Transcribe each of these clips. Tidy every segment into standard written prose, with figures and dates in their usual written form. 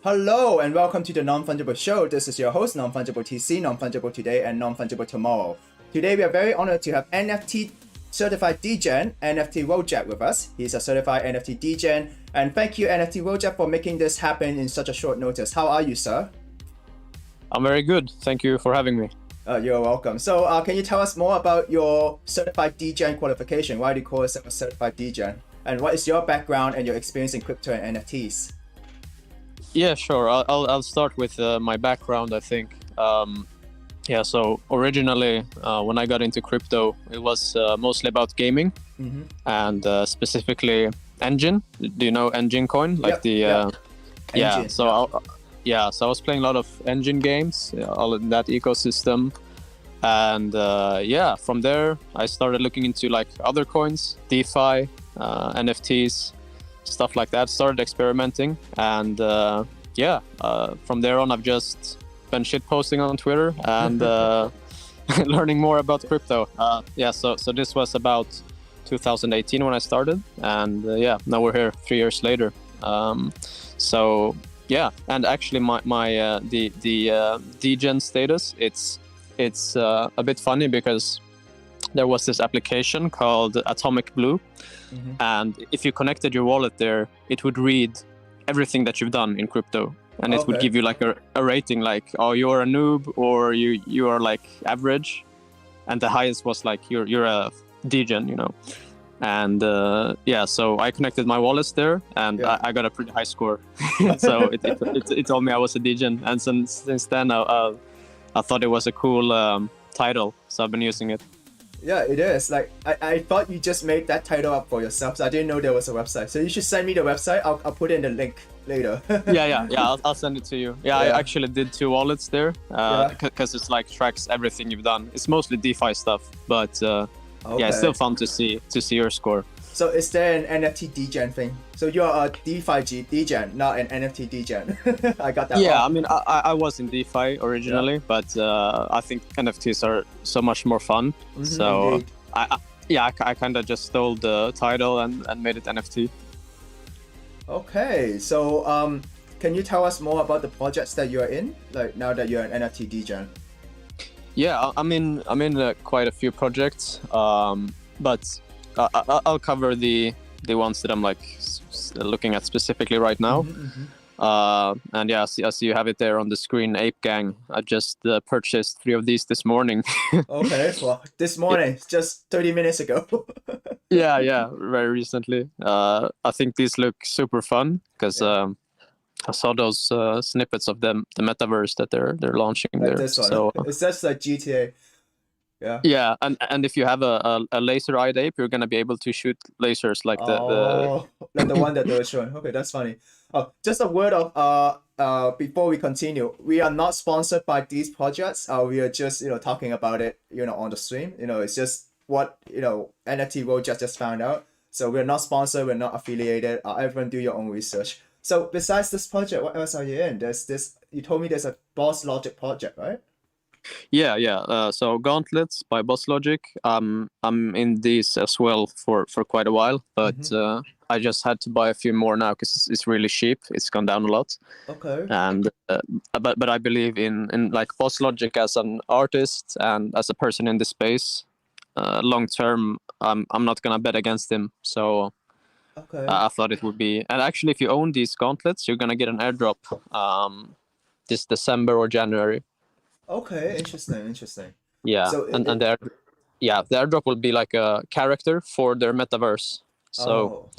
Hello and welcome to the Non-Fungible Show. This is your host, Non-Fungible TC, Non-Fungible Today and Non-Fungible Tomorrow. Today we are very honored to have NFT certified degen, NFT Wojak with us. He's a certified NFT degen, and thank you NFT Wojak for making this happen in such a short notice. How are you, sir? I'm very good. Thank you for having me. You're welcome. So can you tell us more about your certified degen qualification? Why do you call yourself a certified degen? And what is your background and your experience in crypto and NFTs? Yeah, sure. I'll start with my background, I think. So originally, when I got into crypto, it was mostly about gaming, and specifically Engine. Do you know Engine Coin? Like Engine, So I was playing a lot of Engine games, all in that ecosystem, and from there I started looking into like other coins, DeFi, NFTs, stuff like that. Started experimenting, and from there on I've just been shitposting on Twitter and learning more about crypto. So this was about 2018 when I started, and now we're here 3 years later. And actually my degen status, it's a bit funny because there was this application called Atomic Blue, and if you connected your wallet there, it would read everything that you've done in crypto, and it would give you like a rating, like, oh, you're a noob, or you are like average, and the highest was like you're a degen, you know. And so I connected my wallets there, and I got a pretty high score. So it told me I was a degen, and since then I thought it was a cool title, so I've been using it. Yeah, it is. Like I thought you just made that title up for yourself, so I didn't know there was a website. So you should send me the website. I'll put in the link later. I'll send it to you. I actually did 2 wallets there, because it's like tracks everything you've done. It's mostly DeFi stuff, but it's still fun to see your score. So is there an NFT degen thing? So you're a DeFi degen, not an NFT degen. I got that. Yeah, wrong. I mean, I was in DeFi originally, but I think NFTs are so much more fun. So indeed. I kind of just stole the title and made it NFT. Okay, so can you tell us more about the projects that you're in? Like now that you're an NFT degen. Yeah, I'm in quite a few projects, but I'll cover the ones that I'm like looking at specifically right now. And I see you have it there on the screen, Ape Gang. I just purchased 3 of these this morning. Okay, well, this morning, just 30 minutes ago. yeah, very recently. I think these look super fun because I saw those snippets of the metaverse that they're launching like there. This one. So it's just like GTA. Yeah, and if you have a laser-eyed ape, you're gonna be able to shoot lasers like like the one that they were showing. Okay, that's funny. Oh, just a word of before we continue, we are not sponsored by these projects. We are just talking about it on the stream. It's just what NFT Wojak just found out. So we're not sponsored. We're not affiliated. Everyone do your own research. So besides this project, what else are you in? There's this. You told me there's a BossLogic project, right? Yeah. So Gauntlets by BossLogic. I'm in these as well for quite a while, but I just had to buy a few more now because it's really cheap. It's gone down a lot. Okay. And but I believe in like BossLogic as an artist and as a person in the space. Long term, I'm not gonna bet against him. So I thought it would be. And actually, if you own these gauntlets, you're gonna get an airdrop this December or January. Okay, interesting. Yeah, so and the airdrop will be like a character for their metaverse. So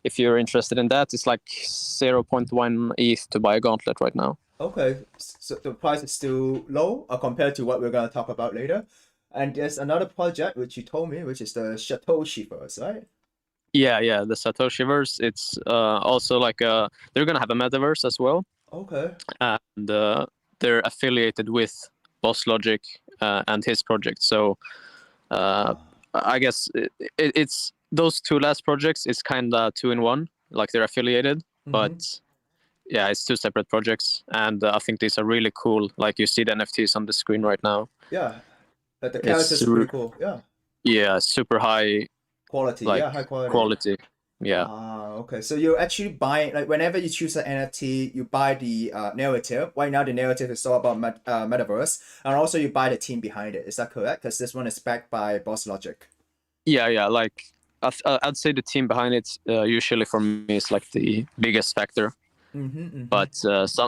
if you're interested in that, it's like 0.1 ETH to buy a gauntlet right now. Okay, so the price is still low compared to what we're gonna talk about later. And there's another project which you told me, which is the Satoshiverse, right? Yeah, the Satoshiverse. It's also like they're gonna have a metaverse as well. Okay. And they're affiliated with BossLogic and his project. So I guess it's those 2 last projects is kind of 2 in 1. Like they're affiliated, but yeah, it's 2 separate projects. And I think these are really cool. Like you see the NFTs on the screen right now. Yeah, the characters are pretty cool. Yeah. Yeah, super high quality. Like high quality. Yeah. Okay. So you're actually buying, like, whenever you choose an NFT, you buy the narrative. Right now, the narrative is all about metaverse, and also you buy the team behind it. Is that correct? Because this one is backed by BossLogic. Yeah. Like I'd say the team behind it usually for me is like the biggest factor. But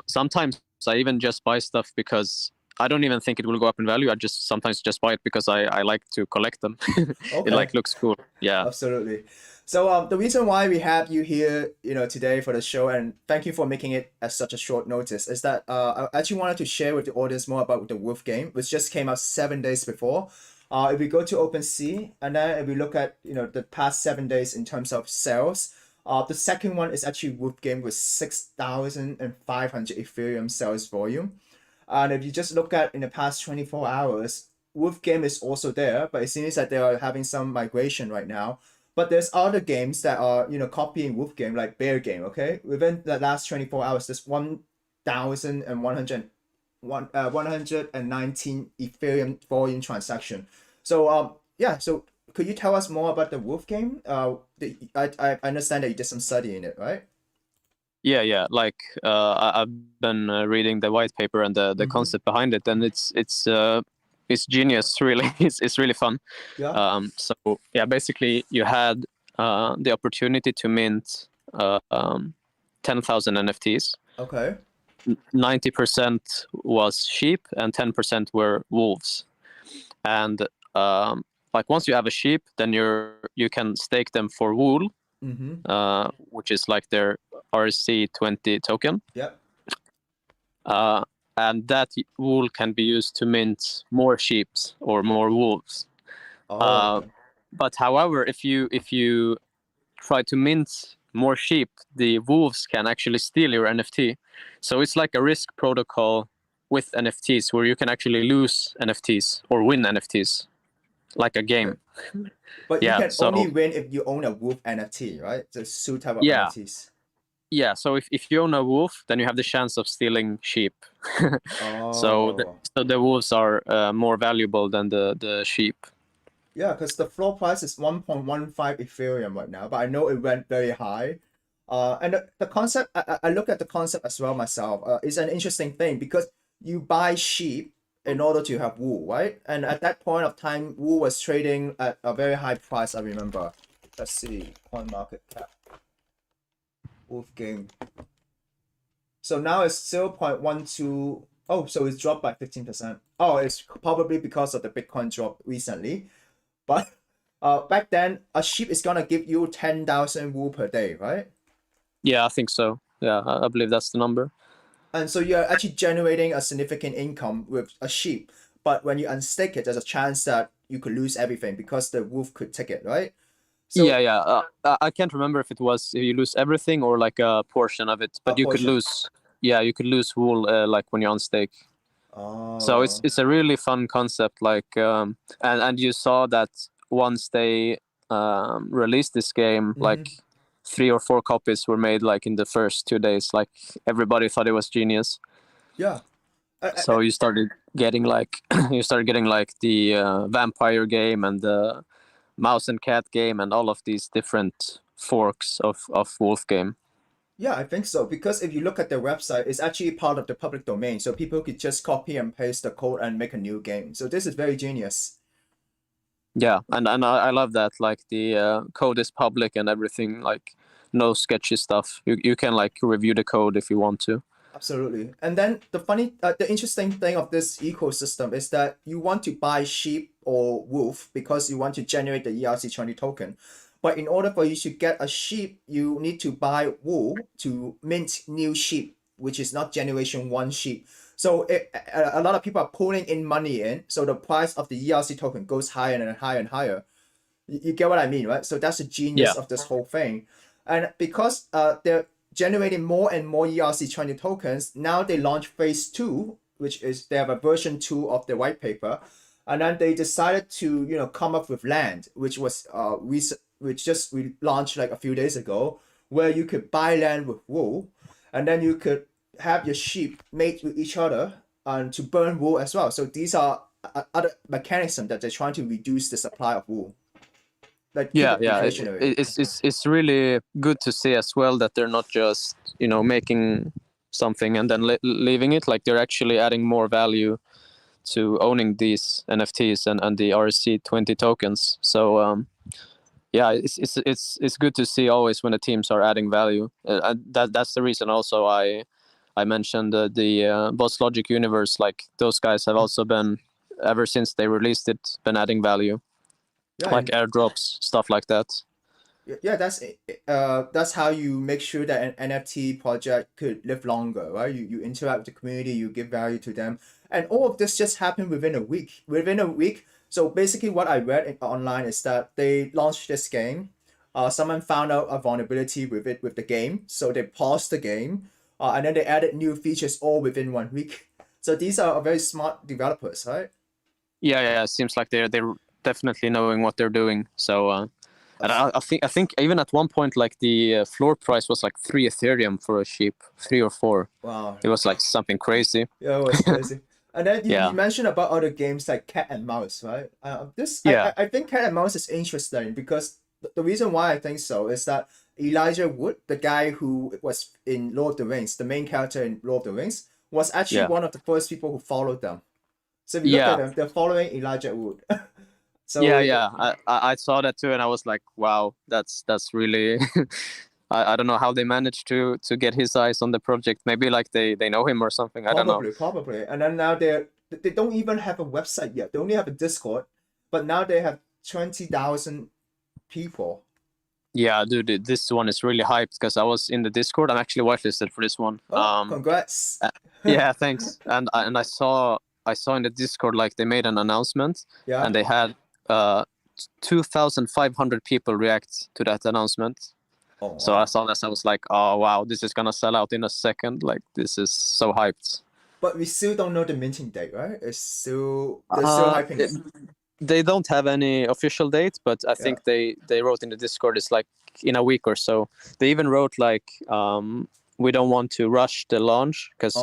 sometimes I even just buy stuff because I don't even think it will go up in value. I just sometimes just buy it because I like to collect them. It Okay. like looks cool. Yeah. Absolutely. So the reason why we have you here, today for the show, and thank you for making it at such a short notice, is that I actually wanted to share with the audience more about the Wolf game, which just came out 7 days before. If we go to OpenSea, and then if we look at the past 7 days in terms of sales, the second one is actually Wolf game with 6,500 Ethereum sales volume. And if you just look at in the past 24 hours, Wolf game is also there, but it seems that they are having some migration right now. But there's other games that are, copying Wolf game, like Bear game, okay? Within the last 24 hours, there's 1,119 Ethereum volume transaction. So, yeah, so could you tell us more about the Wolf game? I understand that you did some study in it, right? Yeah. Like I've been reading the white paper and the concept behind it, and it's genius. Really, it's really fun. Yeah. So yeah, basically you had the opportunity to mint 10,000 NFTs. Okay. 90% was sheep and 10% were wolves. And like once you have a sheep, then you can stake them for wool, which is like their RC20 token. Yeah. And that wool can be used to mint more sheep or more wolves. Okay. But however, if you try to mint more sheep, the wolves can actually steal your NFT. So it's like a risk protocol with NFTs where you can actually lose NFTs or win NFTs, like a game. But you Yeah. can So only win if you own a Wolf NFT, right? The two type of yeah. NFTs. Yeah, so if you own a wolf, then you have the chance of stealing sheep. So Oh. the wolves are more valuable than the sheep. Yeah, because the floor price is 1.15 Ethereum right now, but I know it went very high. And the concept, I look at the concept as well myself. It's an interesting thing because you buy sheep in order to have wool, right? And at that point of time, wool was trading at a very high price, I remember. Let's see, coin market cap. Wolf game. So now it's 0.12. Oh, so it's dropped by 15%. Oh, it's probably because of the Bitcoin drop recently. But back then, a sheep is gonna give you 10,000 wool per day, right? Yeah, I think so. Yeah, I believe that's the number. And so you're actually generating a significant income with a sheep. But when you unstake it, there's a chance that you could lose everything because the wolf could take it, right? So Yeah. I can't remember if it was you lose everything or like a portion of it, a but you could portion. lose. Yeah, you could lose wool like when you're on stake. So Oh. it's a really fun concept. Like and you saw that once they released this game, like 3 or 4 copies were made like in the first 2 days. Like everybody thought it was genius. Yeah. So you started getting like the vampire game and the mouse and cat game and all of these different forks of wolf game. Yeah, I think so. Because if you look at their website, it's actually part of the public domain. So people could just copy and paste the code and make a new game. So this is very genius. Yeah, and I love that. Like the code is public and everything. Like no sketchy stuff. You can like review the code if you want to. Absolutely. And then the interesting thing of this ecosystem is that you want to buy sheep or wolf because you want to generate the ERC20 token. But in order for you to get a sheep, you need to buy wool to mint new sheep, which is not generation one sheep. So a lot of people are pulling in money in, so the price of the ERC token goes higher and higher and higher. You get what I mean, right? So that's the genius Yeah. of this whole thing. And because they're generating more and more ERC20 tokens, now they launch phase 2, which is they have a version 2 of the white paper. And then they decided to, come up with land, which was which just we launched like a few days ago, where you could buy land with wool, and then you could have your sheep mate with each other and to burn wool as well. So these are other mechanisms that they're trying to reduce the supply of wool. Like keep it it's really good to see as well that they're not just making something and then leaving it. Like they're actually adding more value to owning these NFTs and the RC20 tokens. So it's good to see always when the teams are adding value. That's the reason also I mentioned the BossLogic Universe. Like those guys have also been, ever since they released it, been adding value, like airdrops, stuff like that. Yeah, that's how you make sure that an NFT project could live longer, right? You interact with the community, you give value to them, and all of this just happened within a week. Within a week, so basically, what I read online is that they launched this game. Someone found out a vulnerability with the game, so they paused the game, and then they added new features all within 1 week. So these are very smart developers, right? Yeah. It seems like they're definitely knowing what they're doing. So, and I think even at one point, like the floor price was like 3 Ethereum for a sheep, 3 or 4. Wow. It was like something crazy. Yeah, it was crazy. And then you mentioned about other games like Cat and Mouse, right? I think Cat and Mouse is interesting because the reason why I think so is that Elijah Wood, the guy who was in Lord of the Rings, the main character in Lord of the Rings, was actually one of the first people who followed them. So if you look at them, they're following Elijah Wood. So I saw that too, and I was like, wow, that's really. I don't know how they managed to get his eyes on the project. Maybe like they know him or something. I don't know. Probably. And then now they don't even have a website yet. They only have a Discord, but now they have 20,000 people. Yeah, dude, this one is really hyped because I was in the Discord. I'm actually whitelisted for this one. Oh, congrats. Yeah, thanks. And I saw in the Discord like they made an announcement. Yeah. And they had 2,500 people react to that announcement. Oh, wow. So I saw this, I was like, oh wow, this is gonna sell out in a second. Like this is so hyped. But we still don't know the minting date, right? They're still hyping it. They don't have any official date, but I think they wrote in the Discord it's like in a week or so. They even wrote like we don't want to rush the launch because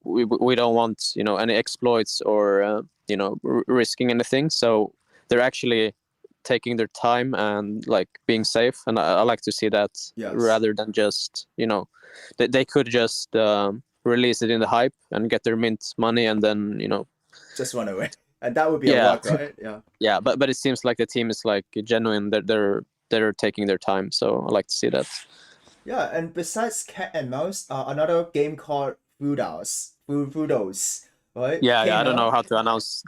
we don't want any exploits or risking anything. So they're actually taking their time and like being safe, and I like to see that rather than just they could just release it in the hype and get their mint money and then just run away, and that would be a lot, right? Yeah, but it seems like the team is like genuine, that they're taking their time, so I like to see that. Yeah, and besides Cat and Mouse, another game called Feudalz, right? I don't know how to pronounce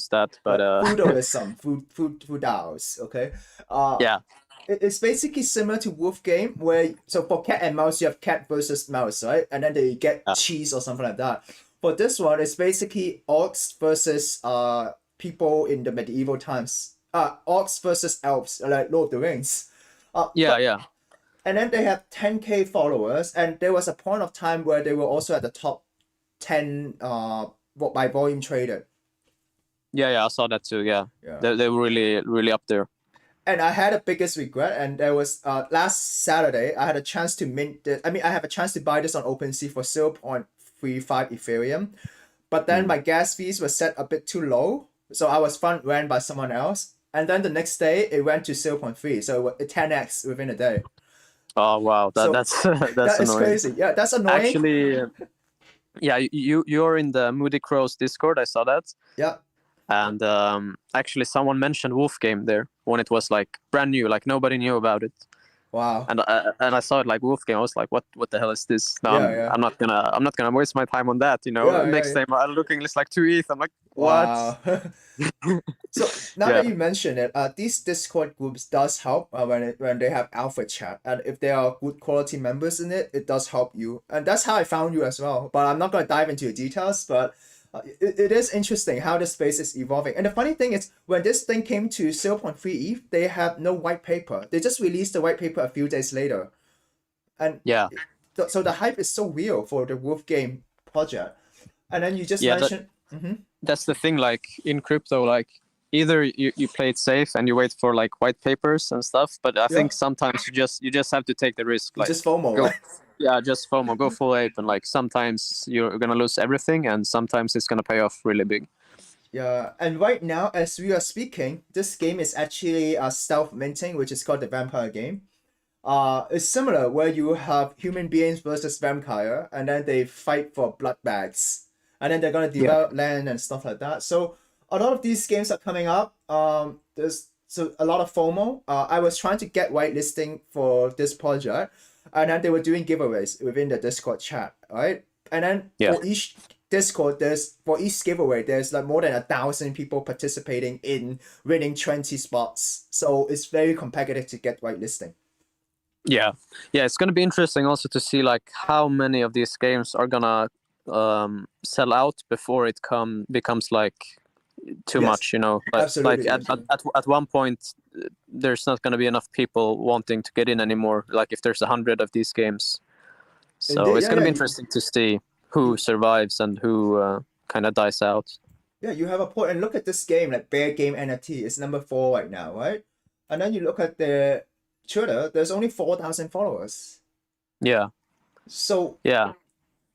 that, but feudalism, Feudalz, okay? It's basically similar to Wolf Game, where so for Cat and Mouse you have cat versus mouse, right? And then they get cheese or something like that. For this one, it's basically orcs versus people in the medieval times. Orcs versus elves, like Lord of the Rings. And then they have 10K followers, and there was a point of time where they were also at the top 10 by volume traded. I saw that too. They were really up there. And I had a biggest regret, and there was last Saturday I had a chance to I have a chance to buy this on OpenSea for 0.35 Ethereum, but then my gas fees were set a bit too low, so I was front ran by someone else, and then the next day it went to 0.3, so it 10x within a day. Oh wow, that's annoying. Crazy. Yeah, that's annoying. Actually, you're in the Moody Crows Discord. I saw that. Yeah. And actually, someone mentioned Wolf Game there when it was like brand new, like nobody knew about it. Wow. And I saw it like Wolf Game. I was like, what the hell is this? No, I'm not gonna waste my time on that. Next time I'm looking, it's like 2 ETH. I'm like, what? Wow. So now that you mention it, these Discord groups does help when they have alpha chat, and if there are good quality members in it, it does help you, and that's how I found you as well. But I'm not gonna dive into the details, but. It is interesting how the space is evolving. And the funny thing is, when this thing came to 0.3 ETH, they have no white paper. They just released the white paper a few days later. And so the hype is so real for the Wolf Game project. And then you just mentioned... That's the thing, like in crypto, like either you play it safe and you wait for like white papers and stuff, but I think sometimes you just have to take the risk. Like, just FOMO, right? Yeah, just FOMO, go full ape, and like sometimes you're gonna lose everything, and sometimes it's gonna pay off really big. Yeah, and right now, as we are speaking, this game is actually stealth minting, which is called the Vampire game. It's similar where you have human beings versus vampire, and then they fight for blood bags, and then they're gonna Yeah. develop land and stuff like that. So a lot of these games are coming up. There's so a lot of FOMO. I was trying to get whitelisting for this project, and then they were doing giveaways within the Discord chat, right? And then Yeah. for each Discord, for each giveaway, there's like more than 1,000 people participating in winning 20 spots. So it's very competitive to get whitelisting. Yeah, it's gonna be interesting also to see like how many of these games are gonna sell out before it becomes like too Yes, much, Like absolutely. at one point, there's not gonna be enough people wanting to get in anymore. Like if there's 100 of these games, so it's gonna be interesting to see who survives and who kind of dies out. Yeah, you have a point. And look at this game, like Game NFT, it's number 4 right now, right? And then you look at the Twitter, there's only 4,000 followers. Yeah. So Yeah.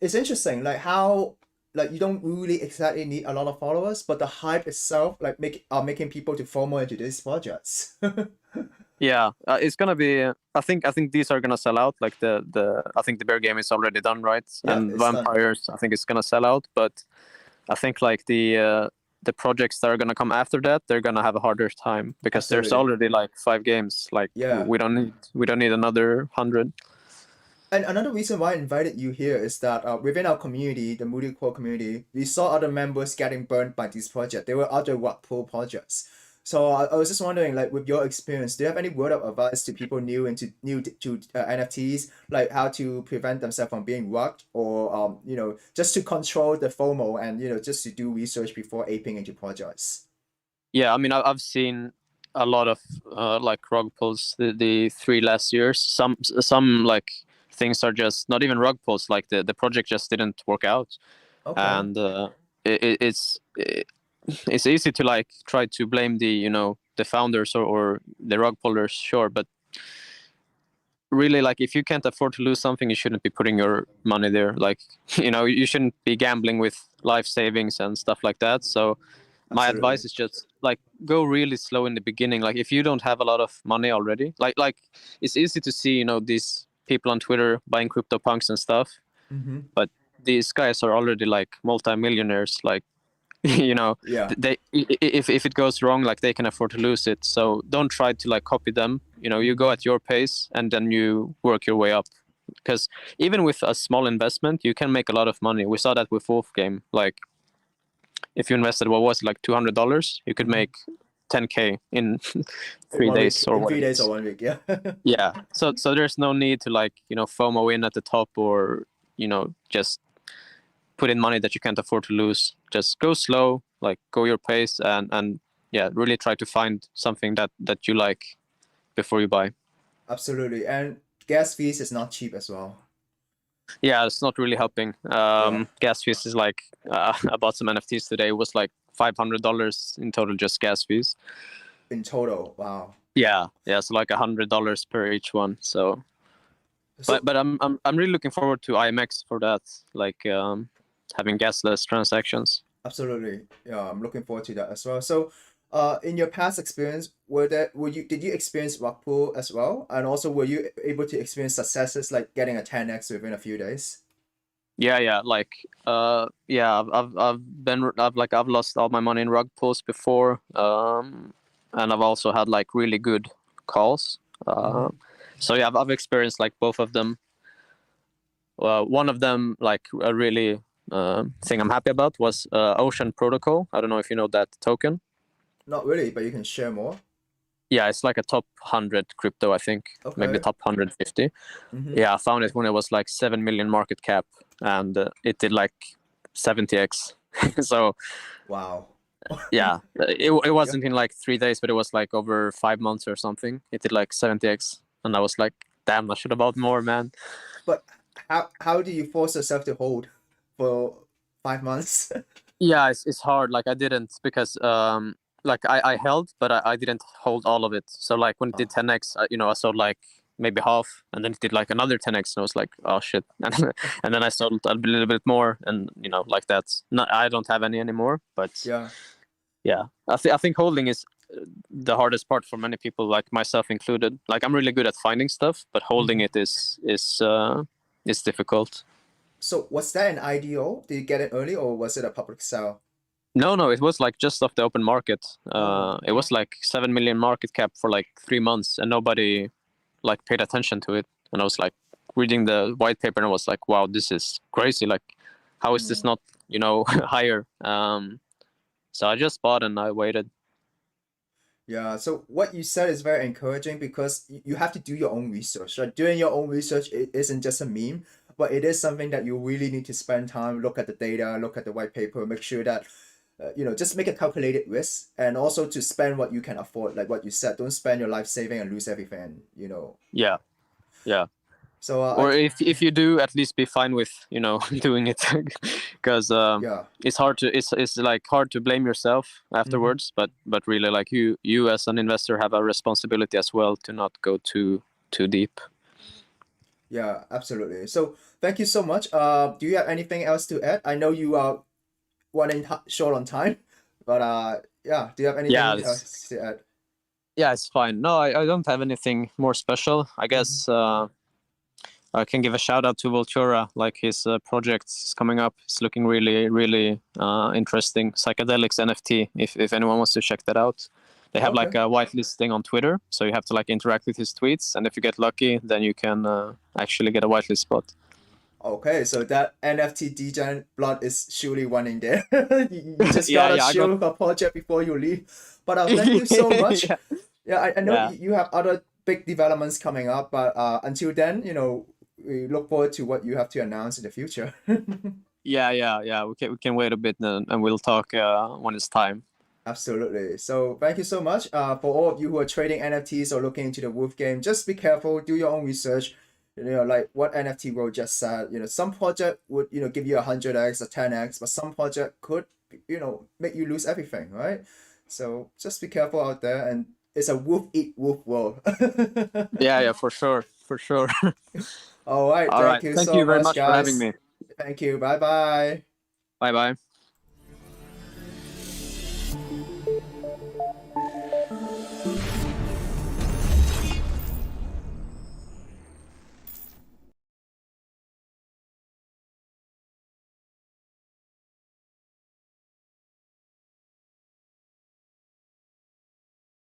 it's interesting, like how like you don't really exactly need a lot of followers, but the hype itself like making people to FOMO into these projects. Yeah, it's gonna be. I think these are gonna sell out. Like I think the bear game is already done, right? Yeah, and it's done. vampires, I think it's gonna sell out. But I think like the projects that are gonna come after that, they're gonna have a harder time because there's Absolutely. already like 5 games. Like Yeah. we don't need another 100. And another reason why I invited you here is that within our community, the Moody Core community, we saw other members getting burned by this project. There were other rug pull projects. So I was just wondering, like, with your experience, do you have any word of advice to people new to NFTs, like how to prevent themselves from being rugged, or just to control the FOMO and just to do research before aping into projects? Yeah, I mean I've seen a lot of like rug pulls the 3 last years. Some like things are just not even rug pulls. Like the project just didn't work out, Okay. and it's easy to like try to blame the founders or the rug pullers, sure, but really, like, if you can't afford to lose something, you shouldn't be putting your money there. Like, you shouldn't be gambling with life savings and stuff like that. So my Absolutely. advice is just like go really slow in the beginning. Like if you don't have a lot of money already, like it's easy to see these people on Twitter buying CryptoPunks and stuff, Mm-hmm. but these guys are already like multi-millionaires. Like Yeah. they if it goes wrong, like they can afford to lose it. So don't try to like copy them. You go at your pace and then you work your way up, because even with a small investment you can make a lot of money. We saw that with Wolf Game. Like if you invested what was it, like $200, you could make 10K in 3 days or in what 3 it days is. or 1 week. Yeah. Yeah, so there's no need to like FOMO in at the top, or just put in money that you can't afford to lose. Just go slow, like go your pace, and yeah, really try to find something that you like before you buy. Absolutely. And gas fees is not cheap as well. Yeah, it's not really helping. Gas fees is like I bought some NFTs today. It was like $500 in total, just gas fees. In total, wow. Yeah, so like $100 per each one. So but I'm really looking forward to IMX for that, like having gasless transactions. Absolutely. Yeah, I'm looking forward to that as well. So, in your past experience, did you experience rug pull as well? And also, were you able to experience successes like getting a 10x within a few days? Yeah, like yeah, I've lost all my money in rug pulls before, and I've also had like really good calls. So yeah, I've experienced like both of them. One of them, like a really thing I'm happy about, was Ocean Protocol. I don't know if you know that token. Not really, but you can share more. Yeah, it's like a top 100 crypto, I think. Okay. Maybe top 150. Yeah, I found it when it was like 7 million market cap, and it did like 70x. So Wow. yeah, it wasn't in like 3 days, but it was like over 5 months or something. It did like 70x, and I was like, damn, I should have bought more, man. But how do you force yourself to hold for 5 months? Yeah, it's hard. Like I didn't, because like I held, but I didn't hold all of it. So like when it did 10x, I sold like maybe half, and then it did like another 10x, and I was like, oh shit. And then I sold a little bit more, and like that. I don't have any anymore, but Yeah. yeah, I think holding is the hardest part for many people, like myself included. Like I'm really good at finding stuff, but holding it is difficult. So was that an IDO? Did you get it early, or was it a public sale? No, it was like just off the open market. Oh. It was like 7 million market cap for like 3 months, and nobody like paid attention to it. And I was like reading the white paper, and I was like, wow, this is crazy. Like, how is this not, higher? So I just bought and I waited. Yeah, so what you said is very encouraging because you have to do your own research. Right? Doing your own research isn't just a meme, but it is something that you really need to spend time, look at the data, look at the white paper, make sure that, just make a calculated risk, and also to spend what you can afford. Like what you said, don't spend your life saving and lose everything. Yeah, yeah. So, Or if you do, at least be fine with doing it, because yeah. it's like hard to blame yourself afterwards. But really, like you as an investor have a responsibility as well to not go too deep. Yeah, absolutely. So thank you so much. Do you have anything else to add? I know you are running short on time, but yeah, do you have anything else to add? Yeah, it's fine. No, I don't have anything more special. I guess I can give a shout out to Voltura. Like his project is coming up. It's looking really, really interesting. Psychedelics NFT. If anyone wants to check that out, they have like a whitelisting on Twitter. So you have to like interact with his tweets, and if you get lucky, then you can actually get a whitelist spot. Okay, so that NFT degen blood is surely running there. You just gotta show a project before you leave. But thank you so much. I know you have other big developments coming up, but until then, we look forward to what you have to announce in the future. Yeah. We can wait a bit and we'll talk when it's time. Absolutely. So thank you so much. For all of you who are trading NFTs or looking into the Wolf game, just be careful, do your own research. Like what NFT Wojak just said, some project would, give you 100x or 10x, but some project could, make you lose everything, right? So just be careful out there, and it's a wolf eat wolf world. Yeah, for sure. All right. Thank you so very much, much guys. for having me. Thank you. Bye bye. Bye.